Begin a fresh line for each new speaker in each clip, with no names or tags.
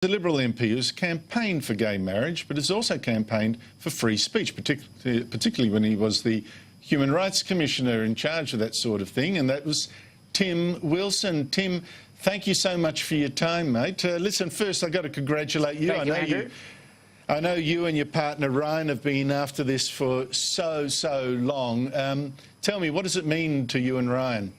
The Liberal MP who's campaigned for gay marriage, but has also campaigned for free speech, particularly when he was the Human Rights Commissioner in charge of that sort of thing, and that was Tim Wilson. Tim, thank you so much for your time, mate. Listen, first I've got to congratulate you.
Thank you, Andrew.
I know you and your partner Ryan have been after this for so long. Tell me, what does it mean to you and Ryan?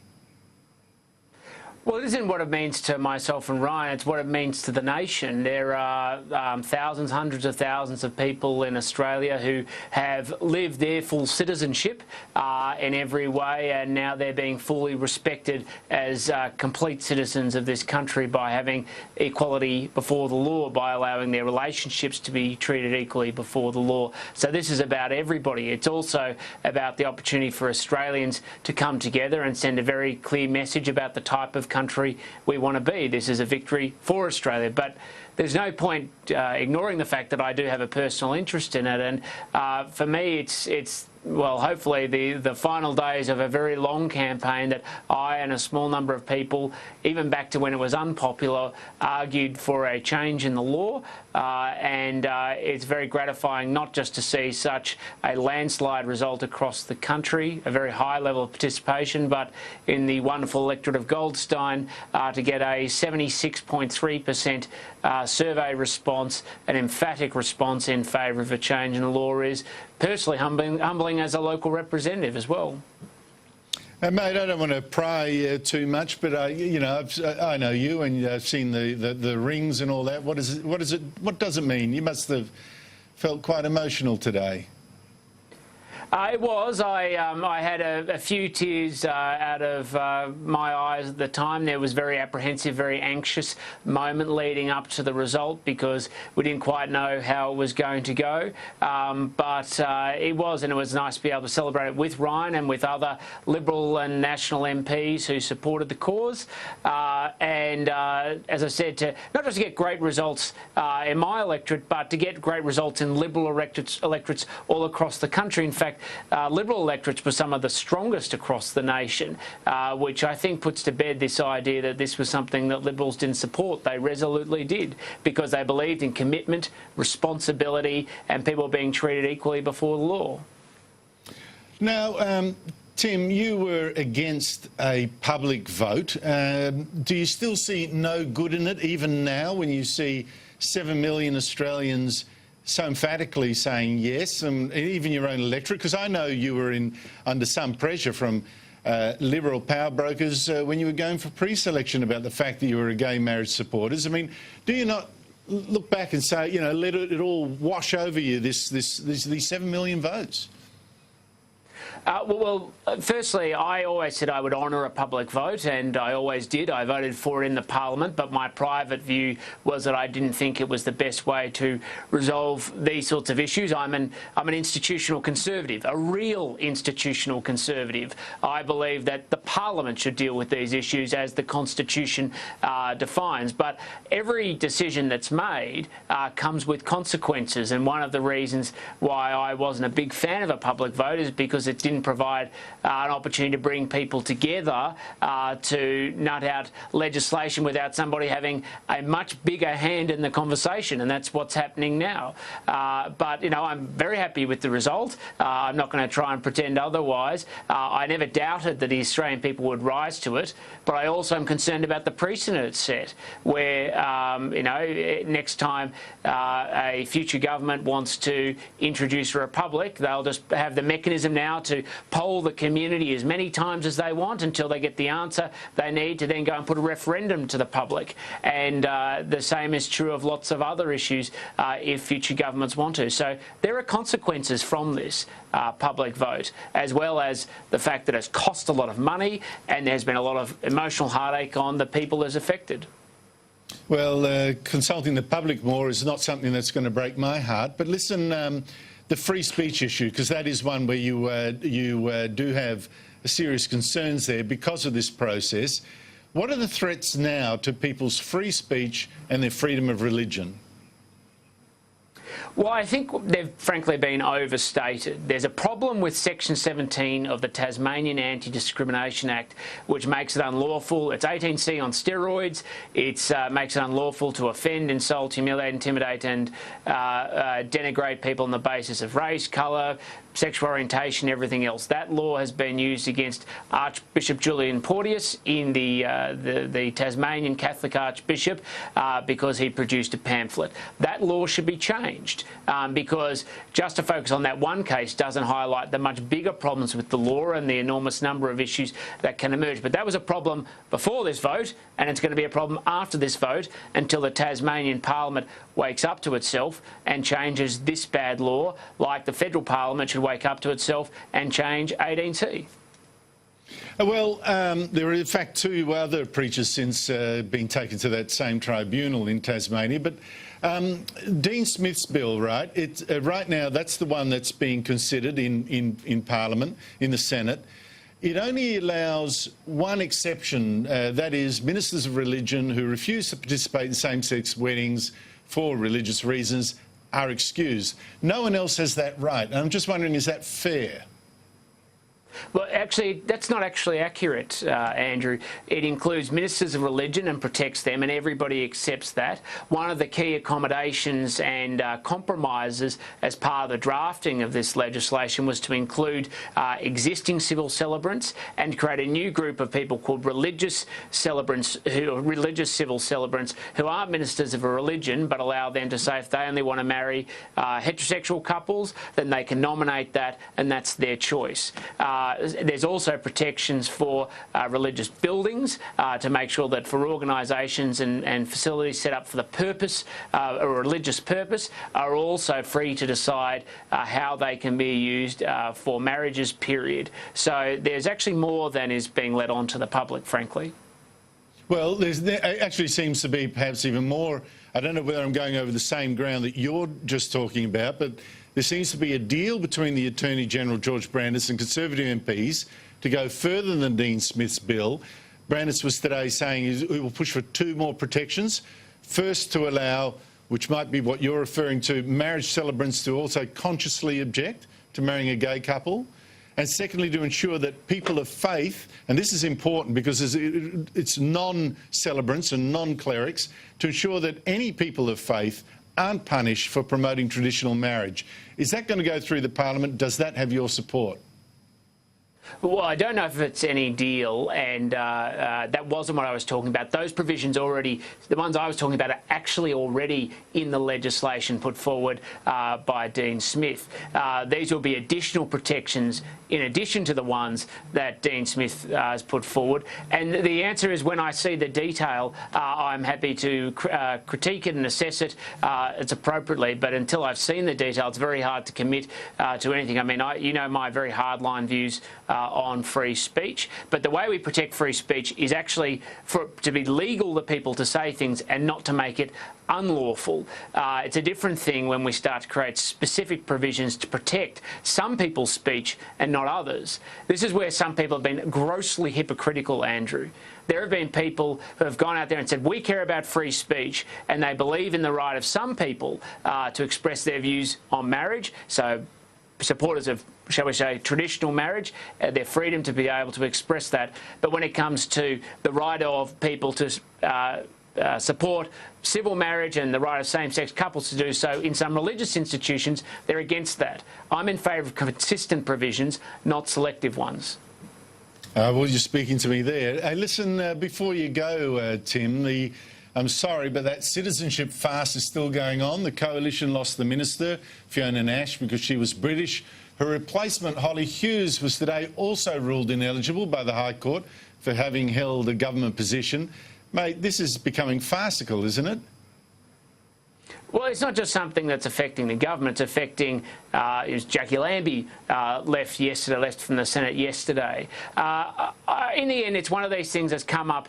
Well, it isn't what it means to myself and Ryan, it's what it means to the nation. There are thousands, hundreds of thousands of people in Australia who have lived their full citizenship in every way, and now they're being fully respected as complete citizens of this country by having equality before the law, by allowing their relationships to be treated equally before the law. So this is about everybody. It's also about the opportunity for Australians to come together and send a very clear message about the type of country we want to be. This is a victory for Australia, but there's no point ignoring the fact that I do have a personal interest in it, and for me it's well, hopefully the final days of a very long campaign that I and a small number of people, even back to when it was unpopular, argued for a change in the law, and it's very gratifying not just to see such a landslide result across the country, a very high level of participation, but in the wonderful electorate of Goldstein to get a 76.3% survey response, an emphatic response in favour of a change in the law, is personally humbling as a local representative as well.
Mate, I don't want to pry too much, but you know, I know you, and I've seen the rings and all that. What does it mean? You must have felt quite emotional today.
It was. I had a few tears out of my eyes at the time. There was very apprehensive, very anxious moment leading up to the result because we didn't quite know how it was going to go. But it was, and it was nice to be able to celebrate it with Ryan and with other Liberal and National MPs who supported the cause. And as I said, to not just to get great results in my electorate, but to get great results in Liberal electorates all across the country. In fact, Liberal electorates were some of the strongest across the nation, which I think puts to bed this idea that this was something that Liberals didn't support. They resolutely did, because they believed in commitment, responsibility, and people being treated equally before the law.
Now, Tim, you were against a public vote. Do you still see no good in it, even now, when you see 7 million Australians so emphatically saying yes, and even your own electorate? Because I know you were under some pressure from Liberal power brokers when you were going for pre-selection about the fact that you were a gay marriage supporters. I mean, do you not look back and say, you know, let it all wash over you, these 7 million votes?
Well, firstly, I always said I would honour a public vote, and I always did. I voted for it in the Parliament, but my private view was that I didn't think it was the best way to resolve these sorts of issues. I'm an institutional conservative, a real institutional conservative. I believe that the Parliament should deal with these issues as the Constitution defines. But every decision that's made comes with consequences, and one of the reasons why I wasn't a big fan of a public vote is because it didn't provide an opportunity to bring people together to nut out legislation without somebody having a much bigger hand in the conversation, and that's what's happening now. But, you know, I'm very happy with the result. I'm not going to try and pretend otherwise. I never doubted that the Australian people would rise to it, but I also am concerned about the precedent it's set, where, you know, next time a future government wants to introduce a republic, they'll just have the mechanism now to poll the community as many times as they want until they get the answer they need to then go and put a referendum to the public. And the same is true of lots of other issues if future governments want to. So there are consequences from this public vote, as well as the fact that it's cost a lot of money and there's been a lot of emotional heartache on the people as affected.
Well, consulting the public more is not something that's going to break my heart. But listen, the free speech issue, because that is one where you do have serious concerns there because of this process. What are the threats now to people's free speech and their freedom of religion?
Well, I think they've frankly been overstated. There's a problem with Section 17 of the Tasmanian Anti-Discrimination Act, which makes it unlawful. It's 18C on steroids. It makes it unlawful to offend, insult, humiliate, intimidate and denigrate people on the basis of race, colour, sexual orientation, everything else. That law has been used against Archbishop Julian Porteous in the Tasmanian Catholic Archbishop because he produced a pamphlet. That law should be changed because just to focus on that one case doesn't highlight the much bigger problems with the law and the enormous number of issues that can emerge. But that was a problem before this vote, and it's going to be a problem after this vote until the Tasmanian Parliament wakes up to itself and changes this bad law, like the federal Parliament should wake up to itself and change 18C.
Well, there are in fact two other preachers since being taken to that same tribunal in Tasmania, but Dean Smith's bill, right? Right now, that's the one that's being considered in Parliament, in the Senate. It only allows one exception, that is ministers of religion who refuse to participate in same-sex weddings for religious reasons are excused. No one else has that right. And I'm just wondering, is that fair?
Well, actually, that's not actually accurate, Andrew. It includes ministers of religion and protects them, and everybody accepts that. One of the key accommodations and compromises as part of the drafting of this legislation was to include existing civil celebrants and create a new group of people called religious celebrants, religious civil celebrants, who aren't ministers of a religion, but allow them to say if they only want to marry heterosexual couples, then they can nominate that, and that's their choice. There's also protections for religious buildings to make sure that for organisations and facilities set up for the purpose, a religious purpose, are also free to decide how they can be used for marriages, period. So there's actually more than is being let on to the public, frankly.
Well, there actually seems to be perhaps even more. I don't know whether I'm going over the same ground that you're just talking about, but there seems to be a deal between the Attorney-General, George Brandis, and Conservative MPs to go further than Dean Smith's bill. Brandis was today saying he will push for two more protections. First, to allow, which might be what you're referring to, marriage celebrants to also consciously object to marrying a gay couple. And secondly, to ensure that people of faith, and this is important because it's non-celebrants and non-clerics, to ensure that any people of faith aren't punished for promoting traditional marriage. Is that going to go through the Parliament? Does that have your support?
Well, I don't know if it's any deal, and that wasn't what I was talking about. Those provisions already, the ones I was talking about, are actually already in the legislation put forward by Dean Smith. These will be additional protections in addition to the ones that Dean Smith has put forward. And the answer is, when I see the detail, I'm happy to critique it and assess it it's appropriately. But until I've seen the detail, it's very hard to commit to anything. I mean, you know my very hardline views on free speech, but the way we protect free speech is actually for it to be legal to people to say things and not to make it unlawful. It's a different thing when we start to create specific provisions to protect some people's speech and not others. This is where some people have been grossly hypocritical, Andrew. There have been people who have gone out there and said, we care about free speech, and they believe in the right of some people to express their views on marriage. So supporters of, shall we say, traditional marriage, their freedom to be able to express that. But when it comes to the right of people to support civil marriage and the right of same-sex couples to do so in some religious institutions, they're against that. I'm in favour of consistent provisions, not selective ones.
Well, you're speaking to me there. Hey, listen, before you go, Tim, I'm sorry, but that citizenship farce is still going on. The Coalition lost the minister, Fiona Nash, because she was British. Her replacement, Holly Hughes, was today also ruled ineligible by the High Court for having held a government position. Mate, this is becoming farcical, isn't it?
Well, it's not just something that's affecting the government. It's affecting, Jackie Lambie left from the Senate yesterday. In the end, it's one of these things that's come up.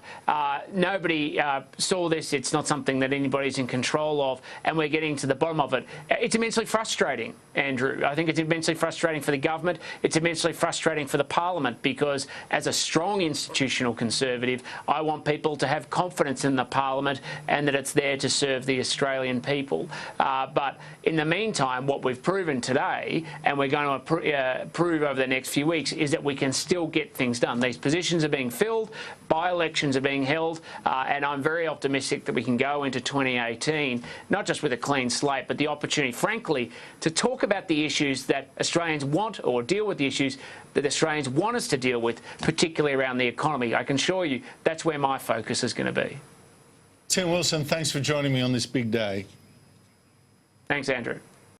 Nobody saw this. It's not something that anybody's in control of, and we're getting to the bottom of it. It's immensely frustrating, Andrew. I think it's immensely frustrating for the government. It's immensely frustrating for the Parliament, because as a strong institutional Conservative, I want people to have confidence in the Parliament and that it's there to serve the Australian people. people. But in the meantime, what we've proven today, and we're going to prove over the next few weeks, is that we can still get things done. These positions are being filled, by-elections are being held, and I'm very optimistic that we can go into 2018, not just with a clean slate, but the opportunity, frankly, to talk about the issues that Australians want, or deal with the issues that Australians want us to deal with, particularly around the economy. I can assure you that's where my focus is going to be.
Tim Wilson, thanks for joining me on this big day.
Thanks, Andrew.